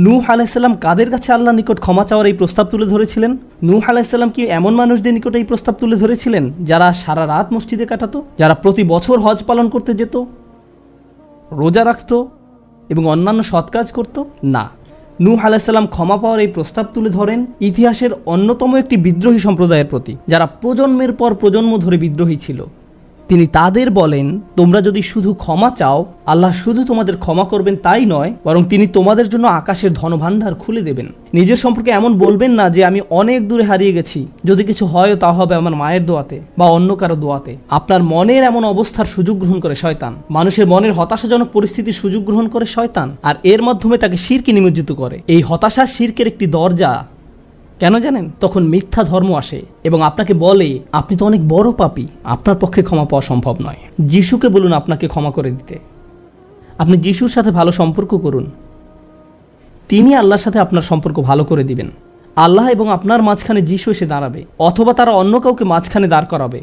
নূহ আলাইহিসসালাম কাদের কাছে আল্লাহর নিকট ক্ষমা চাওয়ার এই প্রস্তাব তুলে ধরেছিলেন? নূহ আলাইহিসসালাম কি এমন মানুষদের নিকট এই প্রস্তাব তুলে ধরেছিলেন যারা সারা রাত মসজিদে কাটাতো, যারা প্রতি বছর হজ পালন করতে যেত, রোজা রাখত এবং অন্যান্য সৎ কাজ করত? না, নূহ আলাইহিসসালাম ক্ষমা পাওয়ার এই প্রস্তাব তুলে ধরেন ইতিহাসের অন্যতম একটি বিদ্রোহী সম্প্রদায়ের প্রতি, যারা প্রজন্মের পর প্রজন্ম ধরে বিদ্রোহী ছিল। তিনি তাদের বলেন, তোমরা যদি শুধু ক্ষমা চাও, আল্লাহ শুধু তোমাদের ক্ষমা করবেন তাই নয়, বরং তিনি তোমাদের জন্য আকাশের ধনভাণ্ডার খুলে দেবেন। নিজের সম্পর্কে এমন বলবেন না যে আমি অনেক দূরে হারিয়ে গেছি, যদি কিছু হয় তা হবে আমার মায়ের দোয়াতে বা অন্য কারো দোয়াতে। আপনার মনের এমন অবস্থার সুযোগ গ্রহণ করে শয়তান। মানুষের মনের হতাশাজনক পরিস্থিতির সুযোগ গ্রহণ করে শয়তান, আর এর মাধ্যমে তাকে শিরকে নিমজ্জিত করে। এই হতাশা শিরকের একটি দরজা। কেন জানেন? তখন মিথ্যা ধর্ম আসে এবং আপনাকে বলে আপনি তো অনেক বড় পাপী, আপনার পক্ষে ক্ষমা পাওয়া সম্ভব নয়। যিশুকে বলুন আপনাকে ক্ষমা করে দিতে। আপনি যিশুর সাথে ভালো সম্পর্ক করুন, তিনি আল্লাহর সাথে আপনার সম্পর্ক ভালো করে দিবেন। আল্লাহ এবং আপনার মাঝখানে যিশু এসে দাঁড়াবে, অথবা তারা অন্য কাউকে মাঝখানে দাঁড় করাবে,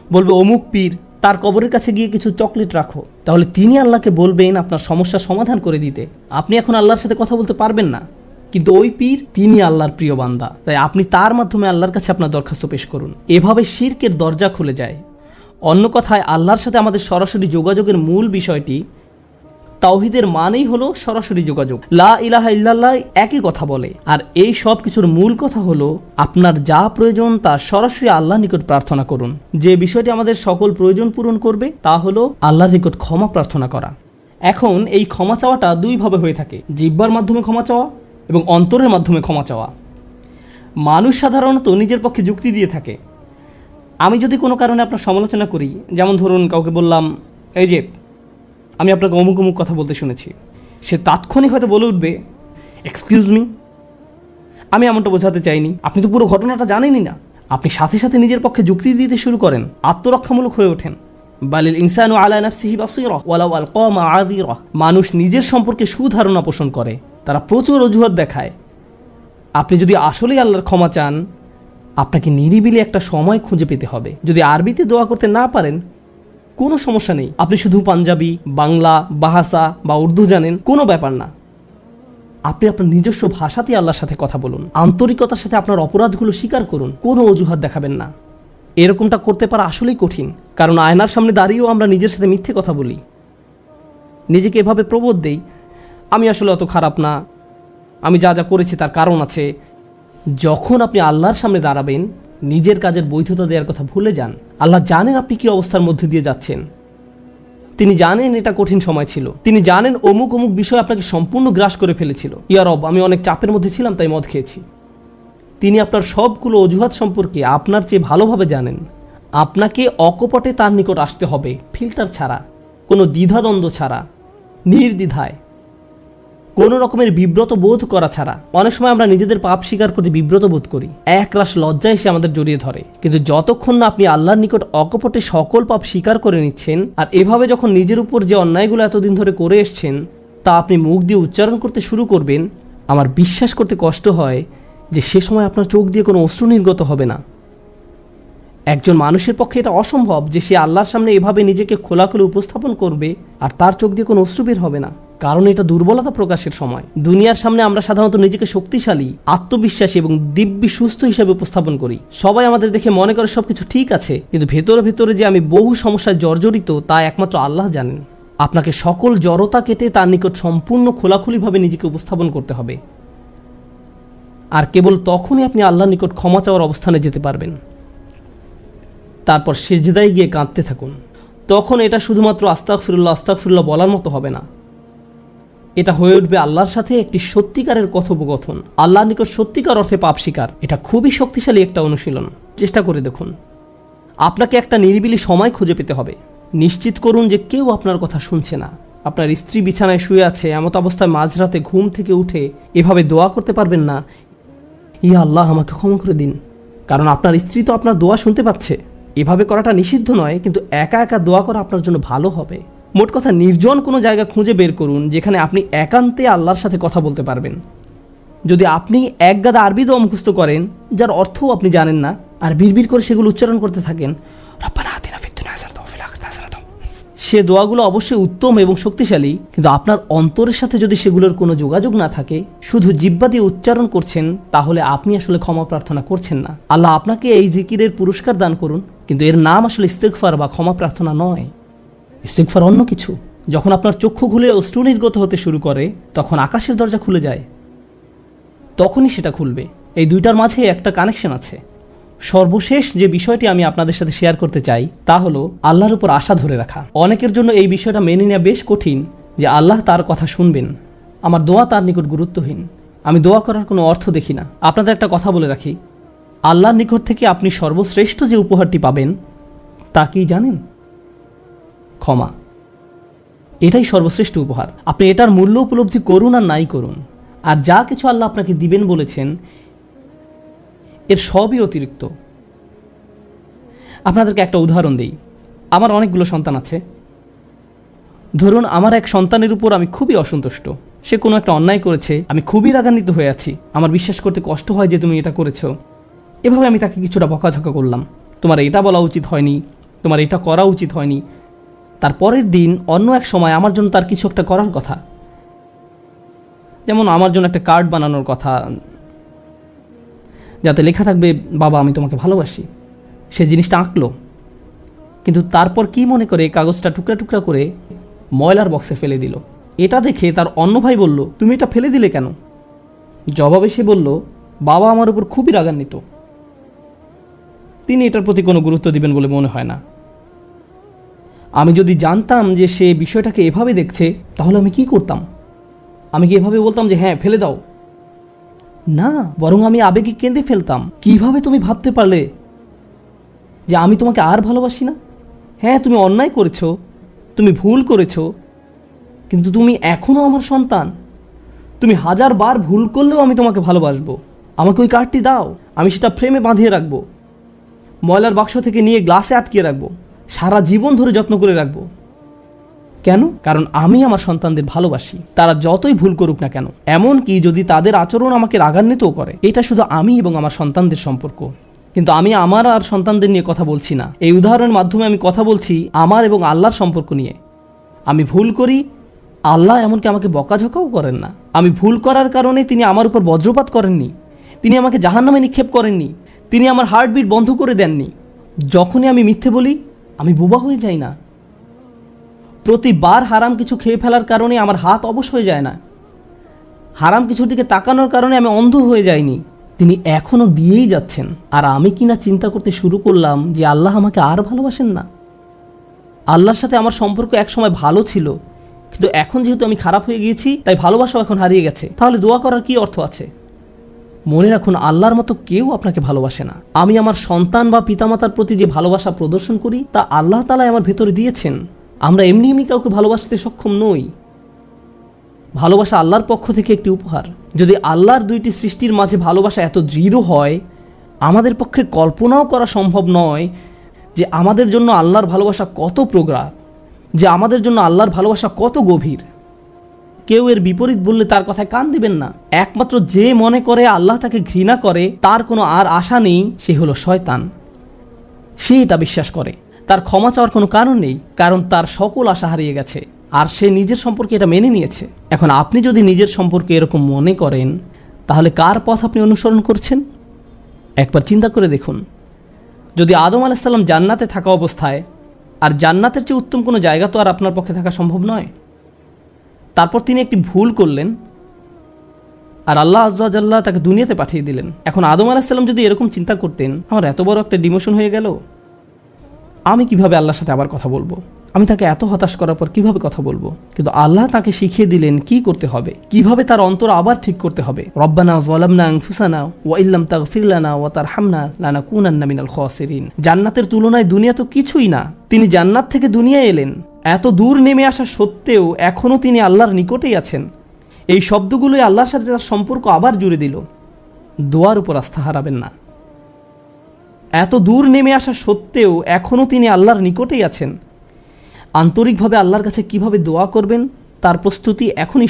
বলবে অমুক পীর, তার কবরের কাছে গিয়ে কিছু চকলেট রাখো। তাহলে তিনি আল্লাহকে বলবেন আপনার সমস্যার সমাধান করে দিতে। আপনি এখন আল্লাহর সাথে কথা বলতে পারবেন না, কিন্তু ওই পীর তিনি আল্লাহর প্রিয় বান্দা, তাই আপনি তার মাধ্যমে আল্লাহর কাছে আপনার দরখাস্ত পেশ করুন। এভাবে শিরকের দরজা খুলে যায়। অন্য কথায়, আল্লাহর সাথে আমাদের সরাসরি যোগাযোগের মূল বিষয়টি তাওহীদের মানেই হলো সরাসরি যোগাযোগ। লা ইলাহা ইল্লাল্লাহ একই কথা বলে, আর এই সব কিছুর মূল কথা হলো আপনার যা প্রয়োজন তা সরাসরি আল্লাহর নিকট প্রার্থনা করুন। যে বিষয়টি আমাদের সকল প্রয়োজন পূরণ করবে তা হলো আল্লাহর নিকট ক্ষমা প্রার্থনা করা। এখন এই ক্ষমা চাওয়াটা দুইভাবে হয়ে থাকে, জিহ্বার মাধ্যমে ক্ষমা চাওয়া এবং অন্তরের মাধ্যমে ক্ষমা চাওয়া। মানুষ সাধারণত নিজের পক্ষে যুক্তি দিয়ে থাকে। আমি যদি কোনো কারণে আপনার সমালোচনা করি, যেমন ধরুন কাউকে বললাম, এই যে আমি আপনাকে অমুক অমুক কথা বলতে শুনেছি, সে তাৎক্ষণিক হয়তো বলে উঠবে, এক্সকিউজ মি, আমি এমনটা বোঝাতে চাইনি, আপনি তো পুরো ঘটনাটা জানেনই না। আপনি সাথে সাথে নিজের পক্ষে যুক্তি দিতে শুরু করেন, আত্মরক্ষামূলক হয়ে ওঠেন। বালিল ইনসানু আলা নাফসিহি বাসীরা ওয়ালাউ আলকা মাআযিরা। মানুষ নিজের সম্পর্কে সুধারণা পোষণ করে, তারা প্রচুর অজুহাত দেখায়। আপনি যদি আসলেই আল্লাহর ক্ষমা চান, আপনাকে নিরিবিলি একটা সময় খুঁজে পেতে হবে। যদি আরবিতে দোয়া করতে না পারেন, কোনো সমস্যা নেই, আপনি শুধু পাঞ্জাবি, বাংলা, বাহাসা বা উর্দু জানেন, কোনো ব্যাপার না। আপনি আপনার নিজস্ব ভাষাতেই আল্লাহর সাথে কথা বলুন, আন্তরিকতার সাথে আপনার অপরাধগুলো স্বীকার করুন, কোনো অজুহাত দেখাবেন না। এরকমটা করতে পারা আসলেই কঠিন, কারণ আয়নার সামনে দাঁড়িয়েও আমরা নিজের সাথে মিথ্যে কথা বলি, নিজেকে এভাবে প্রবোধ দেই, আমি আসলে অত খারাপ না, আমি যা যা করেছি তার কারণ আছে। যখন আপনি আল্লাহর সামনে দাঁড়াবেন, নিজের কাজের বৈধতা দেওয়ার কথা ভুলে যান। আল্লাহ জানেন আপনি কি অবস্থার মধ্যে দিয়ে যাচ্ছেন, তিনি জানেন এটা কঠিন সময় ছিল, তিনি জানেন অমুক অমুক বিষয় আপনাকে সম্পূর্ণ গ্রাস করে ফেলেছিল। ইয়া রব, আমি অনেক চাপের মধ্যে ছিলাম তাই মদ খেয়েছি। তিনি আপনার সবগুলো অজুহাত সম্পর্কে আপনার চেয়ে ভালোভাবে জানেন। আপনাকে অকপটে তার নিকট আসতে হবে, ফিল্টার ছাড়া, কোনো দ্বিধাদ্বন্দ্ব ছাড়া, নির্দ্বিধায়, কোনো রকমের বিব্রত বোধ করা ছাড়া। অনেক সময় আমরা নিজেদের পাপ স্বীকার করতে বিব্রত বোধ করি, একরাশ লজ্জা এসে আমাদের জড়িয়ে ধরে। কিন্তু যতক্ষণ না আপনি আল্লাহর নিকট অকপটে সকল পাপ স্বীকার করে নিচ্ছেন, আর এভাবে যখন নিজের উপর যে অন্যায়গুলো এতদিন ধরে করে এসছেন তা আপনি মুখ দিয়ে উচ্চারণ করতে শুরু করবেন, আমার বিশ্বাস করতে কষ্ট হয় যে সে সময় আপনার চোখ দিয়ে কোনো অশ্রু নির্গত হবে না। একজন মানুষের পক্ষে এটা অসম্ভব যে সে আল্লাহর সামনে এভাবে নিজেকে খোলাখুলি উপস্থাপন করবে আর তার চোখ দিয়ে কোনো অশ্রু বের হবে না, কারণ এটা দুর্বলতা প্রকাশের সময়। দুনিয়ার সামনে আমরা সাধারণত নিজেকে শক্তিশালী, আত্মবিশ্বাসী এবং দিব্যি সুস্থ হিসেবে উপস্থাপন করি। সবাই আমাদের দেখে মনে করে সবকিছু ঠিক আছে, কিন্তু ভেতরে ভেতরে যে আমি বহু সমস্যায় জর্জরিত তা একমাত্র আল্লাহ জানেন। আপনাকে সকল জড়তা কেটে তার নিকট সম্পূর্ণ খোলাখুলিভাবে নিজেকে উপস্থাপন করতে হবে, আর কেবল তখনই আপনি আল্লাহর নিকট ক্ষমা চাওয়ার অবস্থানে যেতে পারবেন। তারপর সিজদায় গিয়ে কাঁদতে থাকুন। তখন এটা শুধুমাত্র আস্তাগফিরুল্লাহ আস্তাগফিরুল্লাহ বলার মতো হবে না, এটা হয়ে উঠবে আল্লাহর সাথে একটি সত্যিকারের কথোপকথন, আল্লাহর নিকট সত্যিকার অর্থে পাপ স্বীকার। এটা খুবই শক্তিশালী একটা অনুশীলন, চেষ্টা করে দেখুন। আপনাকে একটা নিরিবিলি সময় খুঁজে পেতে হবে। নিশ্চিত করুন যে কেউ আপনার কথা শুনছে না। আপনার স্ত্রী বিছানায় শুয়ে আছে, এমত অবস্থায় মাঝরাতে ঘুম থেকে উঠে এভাবে দোয়া করতে পারবেন না, ইয়া আল্লাহ আমাকে ক্ষমা করে দিন, কারণ আপনার স্ত্রী তো আপনার দোয়া শুনতে পাচ্ছে। এভাবে করাটা নিষিদ্ধ নয়, কিন্তু একা একা দোয়া করা আপনার জন্য ভালো হবে। মোট কথা, নির্জন কোনো জায়গা খুঁজে বের করুন যেখানে আপনি একান্তে আল্লাহর সাথে কথা বলতে পারবেন। যদি আপনি এক গাদা আরবি দোয়া মুখস্থ করেন যার অর্থও আপনি জানেন না, আর বিড়বিড় করে সেগুলো উচ্চারণ করতে থাকেন, সে দোয়াগুলো অবশ্যই উত্তম এবং শক্তিশালী, কিন্তু আপনার অন্তরের সাথে যদি সেগুলোর কোনো যোগাযোগ না থাকে, শুধু জিহ্বা দিয়ে উচ্চারণ করছেন, তাহলে আপনি আসলে ক্ষমা প্রার্থনা করছেন না। আল্লাহ আপনাকে এই জিকিরের পুরস্কার দান করুন, কিন্তু এর নাম আসলে ইস্তেগফার বা ক্ষমা প্রার্থনা নয়। ইস্তেগফার অন্য কিছু। যখন আপনার চক্ষু খুলে অশ্রু নির্গত হতে শুরু করে, তখন আকাশের দরজা খুলে যায়, তখনই সেটা খুলবে। এই দুইটার মাঝে একটা কানেকশন আছে। সর্বশেষ যে বিষয়টি আমি আপনাদের সাথে শেয়ার করতে চাই তা হলো আল্লাহর উপর আশা ধরে রাখা। অনেকের জন্য এই বিষয়টা মেনে নেওয়া বেশ কঠিন যে আল্লাহ তার কথা শুনবেন, আমার দোয়া তার নিকট গুরুত্বহীন, আমি দোয়া করার কোনো অর্থ দেখি না। আপনাদের একটা কথা বলে রাখি, আল্লাহর নিকট থেকে আপনি সর্বশ্রেষ্ঠ যে উপহারটি পাবেন তা কি জানেন? ক্ষমা। এটাই সর্বশ্রেষ্ঠ উপহার। আপনি এটার মূল্য উপলব্ধি করুন আর নাই করুন, আর যা কিছু আল্লাহ আপনাকে দিবেন বলেছেন এর সবই অতিরিক্ত। আপনাদেরকে একটা উদাহরণ দিই। আমার অনেকগুলো সন্তান আছে। ধরুন আমার এক সন্তানের উপর আমি খুবই অসন্তুষ্ট, সে কোনো একটা অন্যায় করেছে, আমি খুবই রাগান্বিত হয়ে আছি, আমার বিশ্বাস করতে কষ্ট হয় যে তুমি এটা করেছো। এভাবে আমি তাকে কিছুটা বকাঝকা করলাম, তোমার এটা বলা উচিত হয়নি, তোমার এটা করা উচিত হয়নি। তার পরের দিন অন্য এক সময় আমার জন্য তার কিছু একটা করার কথা, যেমন আমার জন্য একটা কার্ড বানানোর কথা যাতে লেখা থাকবে বাবা আমি তোমাকে ভালোবাসি। সে জিনিসটা আঁকলো, কিন্তু তারপর কি মনে করে কাগজটা টুকরা টুকরা করে ময়লার বক্সে ফেলে দিল। এটা দেখে তার অন্য ভাই বলল, তুমি এটা ফেলে দিলে কেন? জবাবে সে বলল, বাবা আমার উপর খুবই রাগান্বিত, তিনি এটার প্রতি কোনো গুরুত্ব দিবেন বলে মনে হয় না। আমি যদি জানতাম যে সে বিষয়টাকে এভাবে দেখছে, তাহলে আমি কি করতাম? আমি কি এভাবে বলতাম যে হ্যাঁ ফেলে দাও? না, বরং আমি আবেগে কেঁদে ফেলতাম, কিভাবে তুমি ভাবতে পারলে যে আমি তোমাকে আর ভালোবাসি না? হ্যাঁ তুমি অন্যায় করেছো, তুমি ভুল করেছো, কিন্তু তুমি এখনো আমার সন্তান। তুমি 1000 বার ভুল করলেও আমি তোমাকে ভালোবাসবো। আমাকে ওই কার্ডটি দাও, আমি সেটা ফ্রেমে বাঁধিয়ে রাখবো, ময়লার বাক্স থেকে নিয়ে গ্লাসে আটকিয়ে রাখবো, সারা জীবন ধরে যত্ন করে রাখবো। কেন? কারণ আমি আমার সন্তানদের ভালোবাসি, তারা যতই ভুল করুক না কেন, এমনকি যদি তাদের আচরণ আমাকে রাগান্বিতও করে। এটা শুধু আমি এবং আমার সন্তানদের সম্পর্ক। কিন্তু আমি আমার আর সন্তানদের নিয়ে কথা বলছি না, এই উদাহরণের মাধ্যমে আমি কথা বলছি আমার এবং আল্লাহর সম্পর্ক নিয়ে। আমি ভুল করি, আল্লাহ এমনকি আমাকে বকাঝকাও করেন না। আমি ভুল করার কারণে তিনি আমার উপর বজ্রপাত করেননি, তিনি আমাকে জাহান্নামে নিক্ষেপ করেননি, তিনি আমার হার্টবিট বন্ধ করে দেননি। যখনই আমি মিথ্যে বলি, আমি বোবা হয়ে যাই না। প্রতিবার হারাম কিছু খেয়ে ফেলার কারণে আমার হাত অবশ হয়ে যায় না, হারাম কিছুর দিকে তাকানোর কারণে আমি অন্ধ হয়ে যাইনি। তিনি এখনো দিয়েই যাচ্ছেন। আর আমি কিনা চিন্তা করতে শুরু করলাম যে আল্লাহ আমাকে আর ভালোবাসেন না। আল্লাহর সাথে আমার সম্পর্ক একসময় ভালো ছিল, কিন্তু এখন যেহেতু আমি খারাপ হয়ে গিয়েছি, তাই ভালোবাসাও এখন হারিয়ে গেছে। তাহলে দোয়া করার কি অর্থ আছে? মনে রাখুন, আল্লাহর মতো কেউ আপনাকে ভালোবাসে না। আমি আমার সন্তান বা পিতামাতার প্রতি যে ভালোবাসা প্রদর্শন করি, তা আল্লাহ তাআলা আমার ভেতরে দিয়েছেন। আমরা এমনি এমনি কাউকে ভালোবাসতে সক্ষম নই। ভালোবাসা আল্লাহর পক্ষ থেকে একটি উপহার। যদি আল্লাহর দুইটি সৃষ্টির মাঝে ভালোবাসা এত দৃঢ় হয়, আমাদের পক্ষে কল্পনাও করা সম্ভব নয় যে আমাদের জন্য আল্লাহর ভালোবাসা কত প্রগাঢ়, যে আমাদের জন্য আল্লাহর ভালোবাসা কত গভীর। কেউ এর বিপরীত বললে তার কথায় কান দিবেন না। একমাত্র যে মনে করে আল্লাহ তাকে ঘৃণা করে, তার কোনো আর আশা নেই, সে হলো শয়তান। সে এটা বিশ্বাস করে। তার ক্ষমা চাওয়ার কোনো কারণ নেই, কারণ তার সকল আশা হারিয়ে গেছে আর সে নিজের সম্পর্কে এটা মেনে নিয়েছে। এখন আপনি যদি নিজের সম্পর্কে এরকম মনে করেন, তাহলে কার পথ আপনি অনুসরণ করছেন? একবার চিন্তা করে দেখুন। যদি আদম আলাইহিস সালাম জান্নাতে থাকা অবস্থায়, আর জান্নাতের চেয়ে উত্তম কোনো জায়গা তো আর আপনার পক্ষে থাকা সম্ভব নয়, তারপর তিনি একটি ভুল করলেন আর আল্লাহ আযজা ওয়া জাল্লা তাকে দুনিয়াতে পাঠিয়ে দিলেন। এখন আদম আলাইহিস সালাম যদি এরকম চিন্তা করতেন, আমার এত বড় একটা ডিমোশন হয়ে গেল, আমি কিভাবে আল্লাহর সাথে আবার কথা বলবো? আমি তাকে এত হতাশ করার পর কিভাবে কথা বলবো? কিন্তু আল্লাহ তাকে শিখিয়ে দিলেন কি করতে হবে, কিভাবে তার অন্তর আবার ঠিক করতে হবে। রব্বানা যালামনা আনফুসানা ওয়া ইল্লাম তাগফির লানা ওয়া তারহামনা লানাকুনান্না মিনাল খাসিরিন। জান্নাতের তুলনায় দুনিয়া তো কিছুই না। তিনি জান্নাত থেকে দুনিয়ায় এলেন, এত দূর নেমে আসা সত্ত্বেও এখনো তিনি আল্লাহর নিকটেই আছেন। এই শব্দগুলোই আল্লাহর সাথে তার সম্পর্ক আবার জুড়ে দিল। দোয়ার উপর আস্থা হারাবেন না। এত দূর নেমে আসা সত্ত্বেও এখনো তিনি আল্লাহর নিকটেই আছেন। আন্তরিকভাবে আল্লাহর কাছে কিভাবে দোয়া করবেন, তার প্রস্তুতি এখনই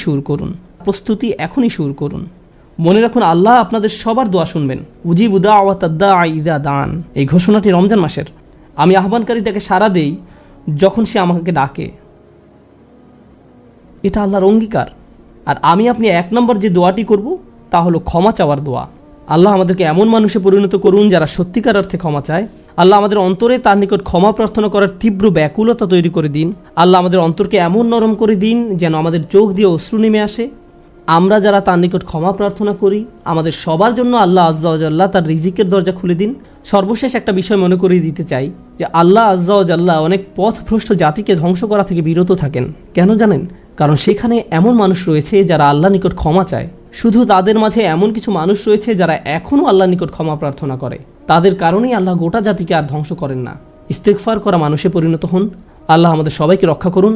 শুরু করুন। মনে রাখুন, আল্লাহ আপনাদের সবার দোয়া শুনবেন। উজিবু দাওয়াতাদ দাঈ ইযা দান, এই ঘোষণাটি রমজান মাসের। আমি আহ্বানকারীটাকে সাড়া দেই যখন সে আমাকে ডাকে। এটা আল্লাহর অঙ্গীকার। আর আমি আপনি এক নম্বর যে দোয়াটি করব, তা হলো ক্ষমা চাওয়ার দোয়া। আল্লাহ আমাদেরকে এমন মানুষে পরিণত করুন যারা সত্যিকার অর্থে ক্ষমা চায়। আল্লাহ আমাদের অন্তরে তার নিকট ক্ষমা প্রার্থনা করার তীব্র ব্যাকুলতা তৈরি করে দিন। আল্লাহ আমাদের অন্তরকে এমন নরম করে দিন যেন আমাদের চোখ দিয়ে অশ্রু নেমে আসে। আমরা যারা তার নিকট ক্ষমা প্রার্থনা করি, আমাদের সবার জন্য আল্লাহ আযজা ওয়া জাল্লা তার রিজিকের দরজা খুলে দিন। সর্বশেষ একটা বিষয় মনে করিয়ে দিতে চাই যে আল্লাহ আযজা ওয়া জাল্লা অনেক পথভ্রষ্ট জাতিকে ধ্বংস করা থেকে বিরত থাকেন। কেন জানেন? কারণ সেখানে এমন মানুষ রয়েছে যারা আল্লাহ নিকট ক্ষমা চায়। শুধু তাদের মাঝে এমন কিছু মানুষ রয়েছে যারা এখনও আল্লাহ নিকট ক্ষমা প্রার্থনা করে। তাদের কারণেই আল্লাহ গোটা জাতিকে আর ধ্বংস করেন না। ইস্তেগফার করা মানুষে পরিণত হন। আল্লাহ আমাদের সবাইকে রক্ষা করুন।